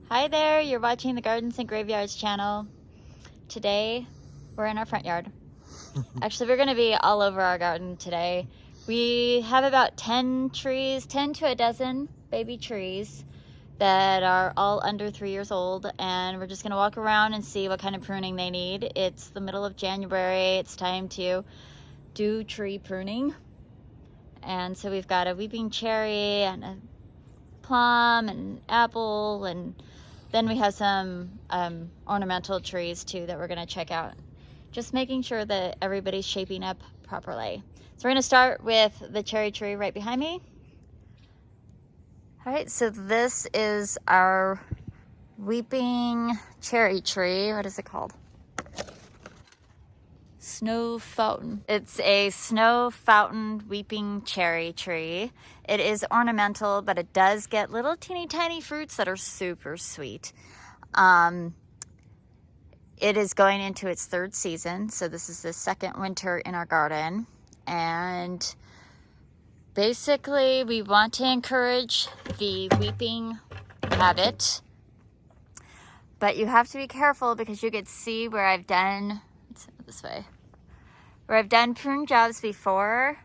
Hi there, you're watching the Gardens and Graveyards channel. Today, we're in our front yard. Actually, we're gonna be all over our garden today. We have about 10 trees, 10 to a dozen baby trees that are all under 3 years old, and we're just gonna walk around and see what kind of pruning they need. It's the middle of January, it's time to do tree pruning. And so we've got a weeping cherry and a plum and apple, and then we have some ornamental trees too that we're going to check out. Just making sure that everybody's shaping up properly. So we're going to start with the cherry tree right behind me. All right, so this is our weeping cherry tree. What is it called? Snow fountain. It's a snow fountain weeping cherry tree. It is ornamental, but it does get little teeny tiny fruits that are super sweet. It is going into its third season, so this is the second winter in our garden. And basically, we want to encourage the weeping habit, but you have to be careful because you could see where I've done, let's go this way, where I've done prune jobs before,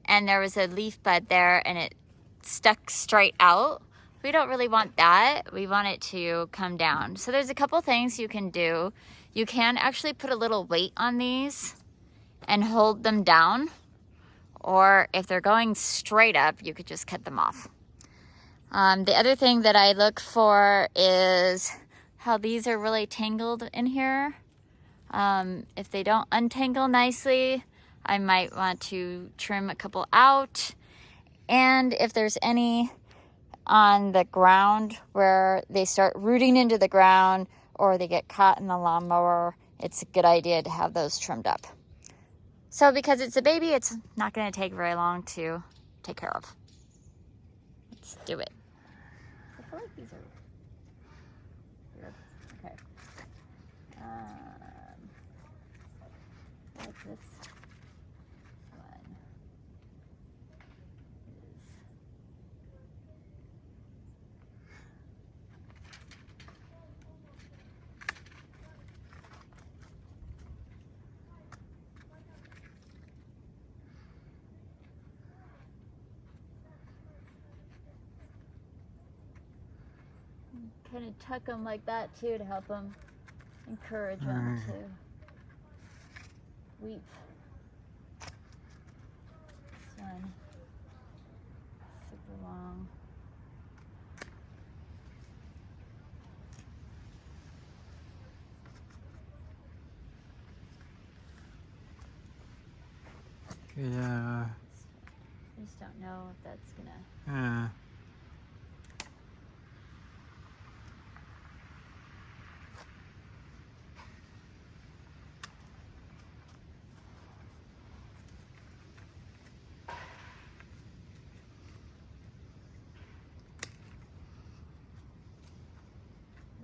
and there was a leaf bud there and it stuck straight out. We don't really want that. We want it to come down. So there's a couple things you can do. You can actually put a little weight on these and hold them down. Or if they're going straight up, you could just cut them off. The other thing that I look for is how these are really tangled in here. If they don't untangle nicely, I might want to trim a couple out. And if there's any on the ground where they start rooting into the ground or they get caught in the lawnmower, it's a good idea to have those trimmed up. So because it's a baby, it's not going to take very long to take care of. Let's do it. I feel like these are weird. Okay. Like this one is kind of tuck them like that too to help them, encourage them to weep. This one, super long. Yeah. I just don't know if that's gonna.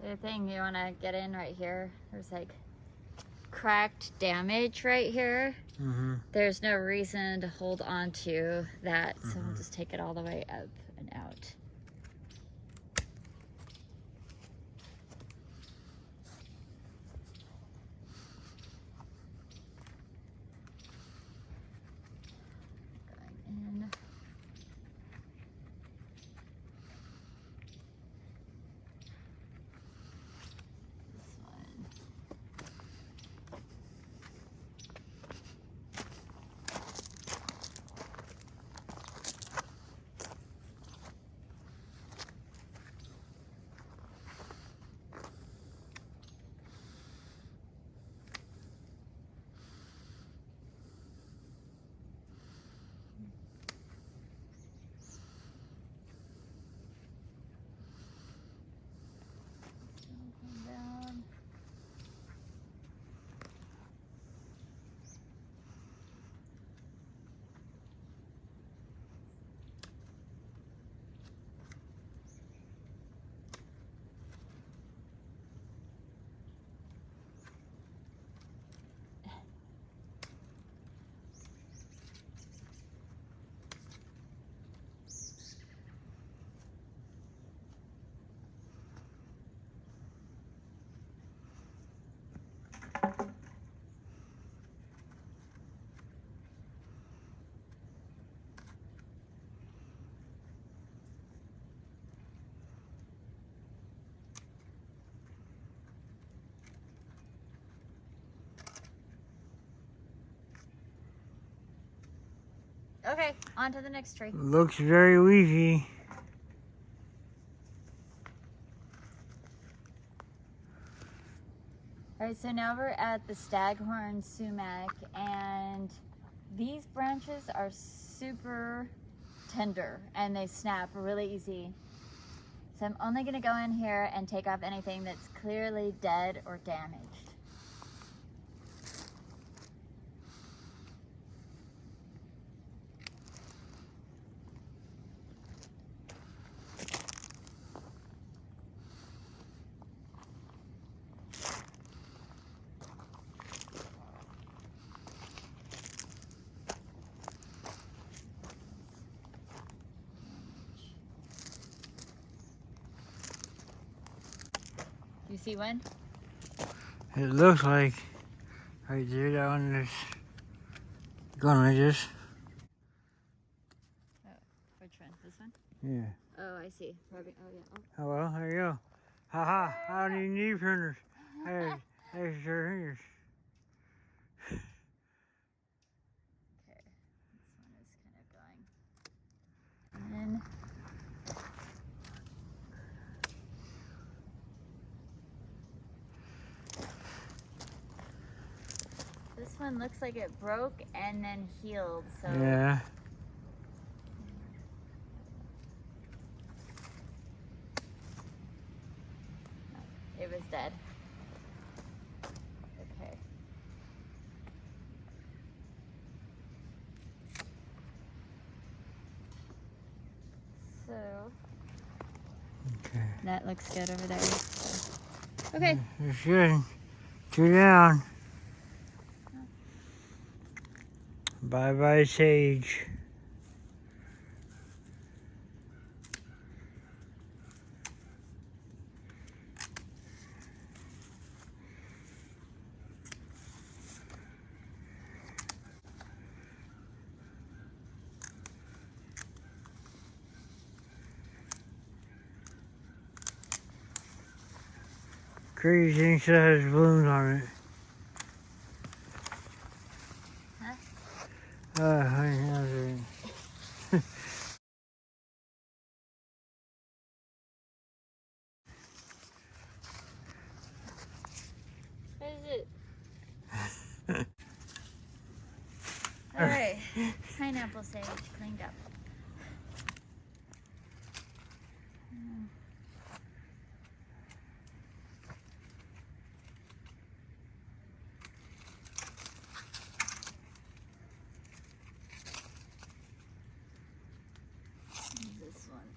The thing you want to get in right here, there's like cracked damage right here. There's no reason to hold on to that, so we'll just take it all the way up and out. Going in. This one. Okay, on to the next tree. Looks very leafy. All right, so now we're at the staghorn sumac, and these branches are super tender and they snap really easy. So I'm only gonna go in here and take off anything that's clearly dead or damaged. You see one? It looks like right there, that one is going like this. Oh, which one? This one? Yeah. Oh, I see. Rubbing. Oh, yeah. Oh. Oh, well, there you go. Haha, I don't even need pruners. Hey, there's your fingers. Okay, this one is kind of going. And then this one looks like it broke and then healed. So Yeah. it was dead. Okay. So Okay. that looks good over there. Okay. It's good. 2 down. Bye-bye, sage. Crazy thing still has blooms on it. Huh? I know that. What is it? All right. Pineapple sage cleaned up. This one.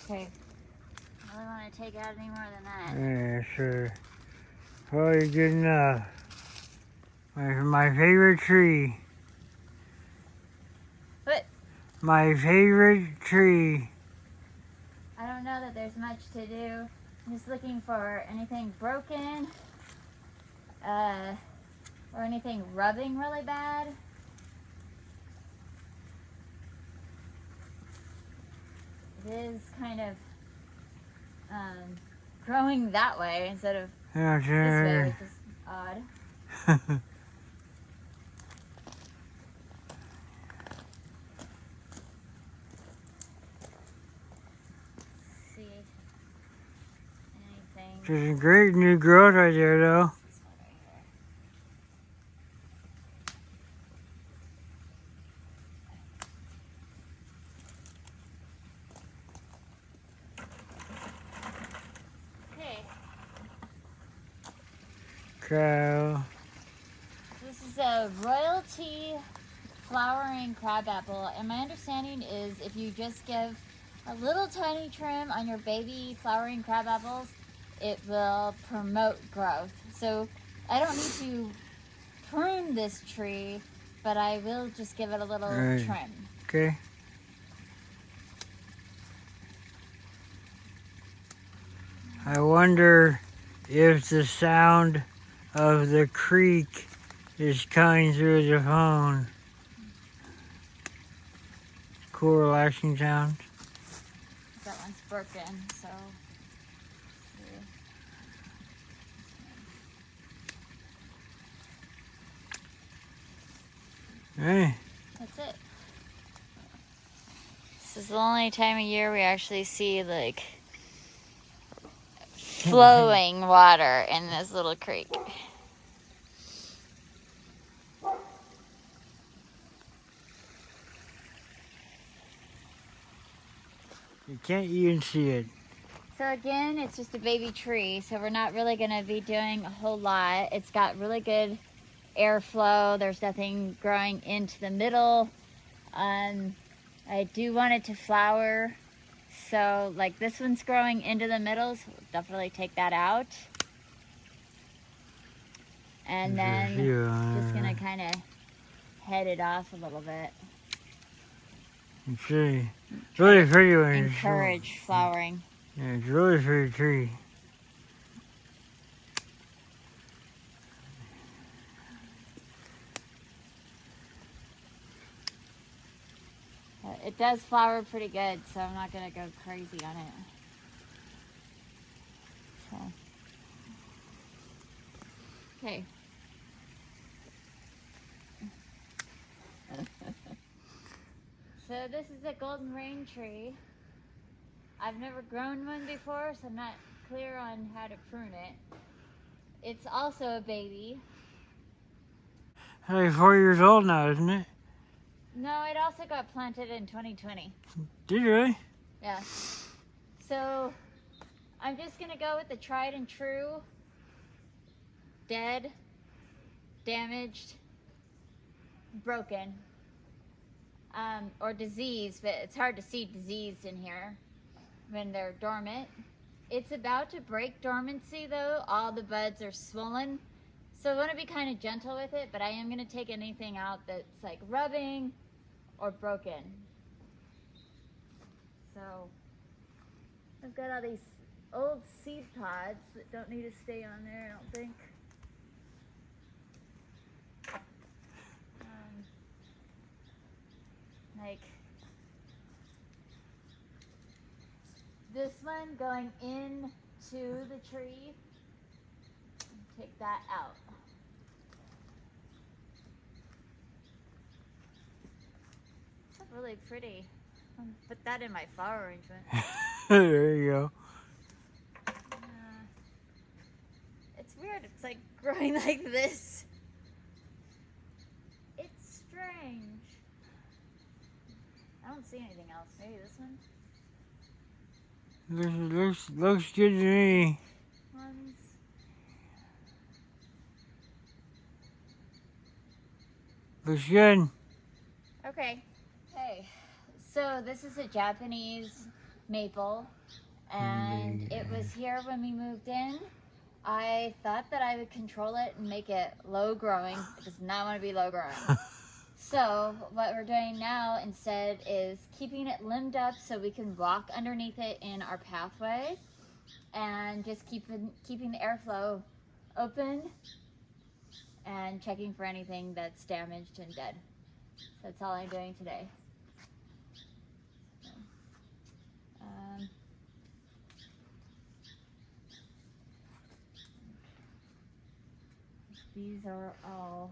Okay. I don't want to take out any more than that. Yeah, sure. Probably good enough. My favorite tree. But My favorite tree. I don't know that there's much to do. I'm just looking for anything broken, or anything rubbing really bad. It is kind of growing that way instead of Yeah, this way, sure. which is odd. See anything. There's some great new growth right there, though. This one right here. Okay, Cow. this is a royalty flowering crabapple, and my understanding is if you just give a little tiny trim on your baby flowering crabapples, it will promote growth. So I don't need to prune this tree, but I will just give it a little Right. trim. Okay. I wonder if the sound of the creek is coming through the phone. Cool, relaxing sound. That one's broken, so. Hey, That's it. This is the only time of year we actually see like flowing water in this little creek. you can't even see it. So again, it's just a baby tree, so we're not really going to be doing a whole lot. It's got really good airflow. There's nothing growing into the middle. I do want it to flower. So like this one's growing into the middle, so we'll definitely take that out. And then just gonna kind of head it off a little bit. You see, it's really pretty when Encourage flowering. Yeah, it's a really pretty tree. It does flower pretty good, so I'm not gonna go crazy on it. So, okay. So this is a golden rain tree. I've never grown one before, so I'm not clear on how to prune it. It's also a baby. It's like 4 years old now, isn't it? No, it also got planted in 2020. Did you really? Yeah. So I'm just gonna go with the tried and true, dead, damaged, broken, or diseased, but it's hard to see diseased in here when they're dormant. It's about to break dormancy though. All the buds are swollen. So I want to be kind of gentle with it, but I am going to take anything out that's like rubbing or broken. So I've got all these old seed pods that don't need to stay on there, I don't think. Like this one going into the tree. Take that out. That's really pretty. I'll put that in my flower arrangement. There you go. It's weird. It's like growing like this. It's strange. I don't see anything else. Maybe this one? Looks good to me. Ones. Looks good. Okay. Hey. So this is a Japanese maple, and it was here when we moved in. I thought that I would control it and make it low growing. It does not want to be low growing. So what we're doing now instead is keeping it limbed up so we can walk underneath it in our pathway, and just keeping the airflow open and checking for anything that's damaged and dead. So that's all I'm doing today. These are all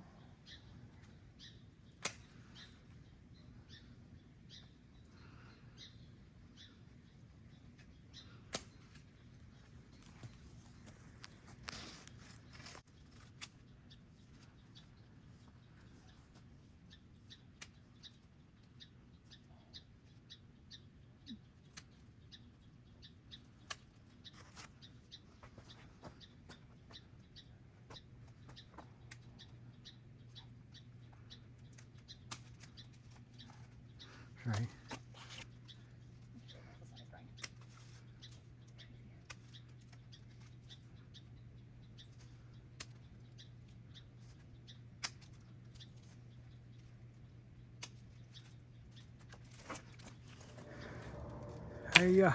Sorry. There you go.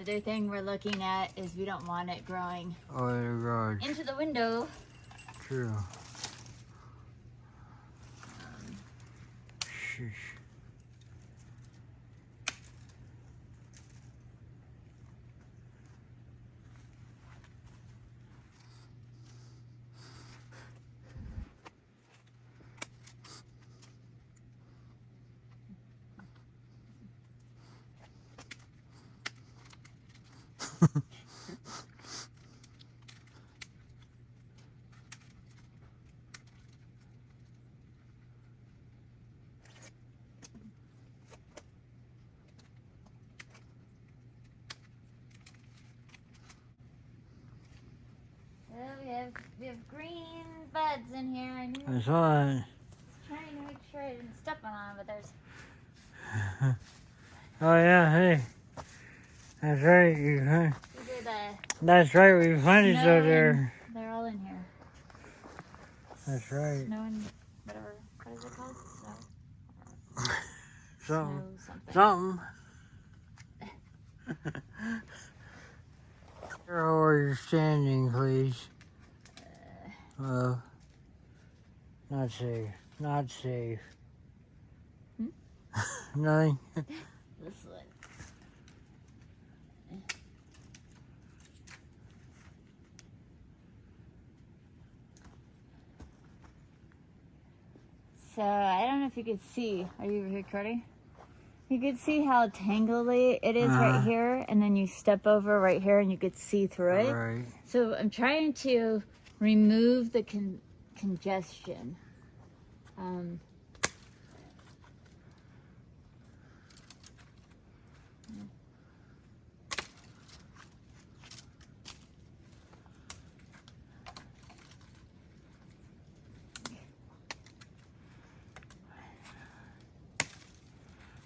other thing we're looking at is we don't want it growing Oh, the garage. into the window. True. Shush. Well, we have green buds in here. I knew I saw it. trying to make sure I didn't step on them, but there's. Oh yeah, hey. That's right. These are That's right. We find each Snow other. they're all in here. That's right. Snow and whatever. What is it called? Something. Snow something. Something. Where you're standing, please. Not safe. Not safe. Nothing. This one. So I don't know if you could see. Are you recording? You could see how tangly it is right here, and then you step over right here, and you could see through it. Right. So I'm trying to remove the congestion.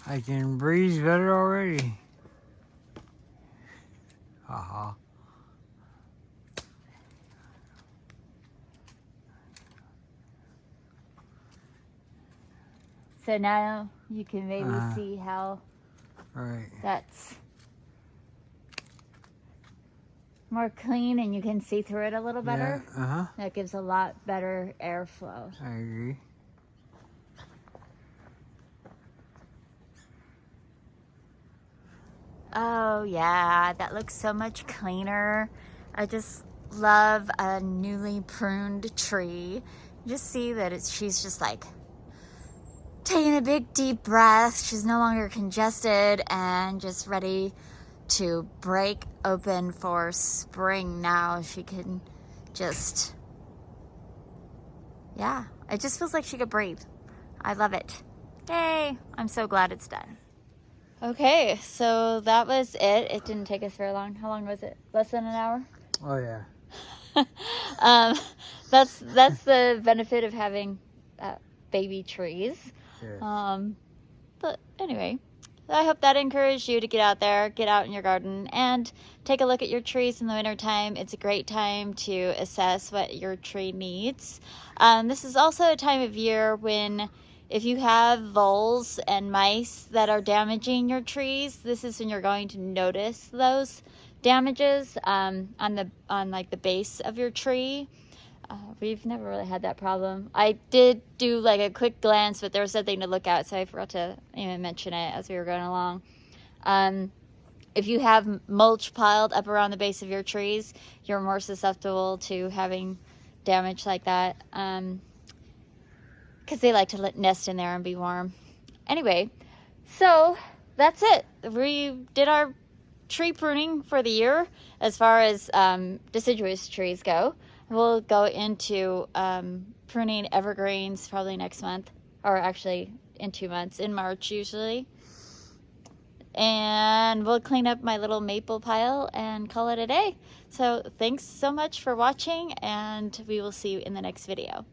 I can breathe better already. So now you can maybe see how Right. that's more clean, and you can see through it a little better. Yeah. That gives a lot better airflow. I agree. Oh yeah, that looks so much cleaner. I just love a newly pruned tree. You just see that she's just like taking a big deep breath. She's no longer congested and just ready to break open for spring now. She can just, yeah, it just feels like she could breathe. I love it. Yay, I'm so glad it's done. Okay, so that was it. It didn't take us very long. How long was it? Less than an hour? Oh yeah. That's the benefit of having baby trees. Yeah. But anyway, I hope that encouraged you to get out there, get out in your garden, and take a look at your trees in the wintertime. It's a great time to assess what your tree needs. This is also a time of year when, if you have voles and mice that are damaging your trees, this is when you're going to notice those damages on like the base of your tree. We've never really had that problem. I did do like a quick glance, but there was something to look at, so I forgot to even mention it as we were going along. If you have mulch piled up around the base of your trees, you're more susceptible to having damage like that, because they like to nest in there and be warm. Anyway, so that's it. We did our tree pruning for the year as far as deciduous trees go. We'll go into pruning evergreens probably next month, or actually in 2 months, in March usually. And we'll clean up my little maple pile and call it a day. So thanks so much for watching, and we will see you in the next video.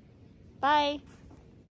Bye.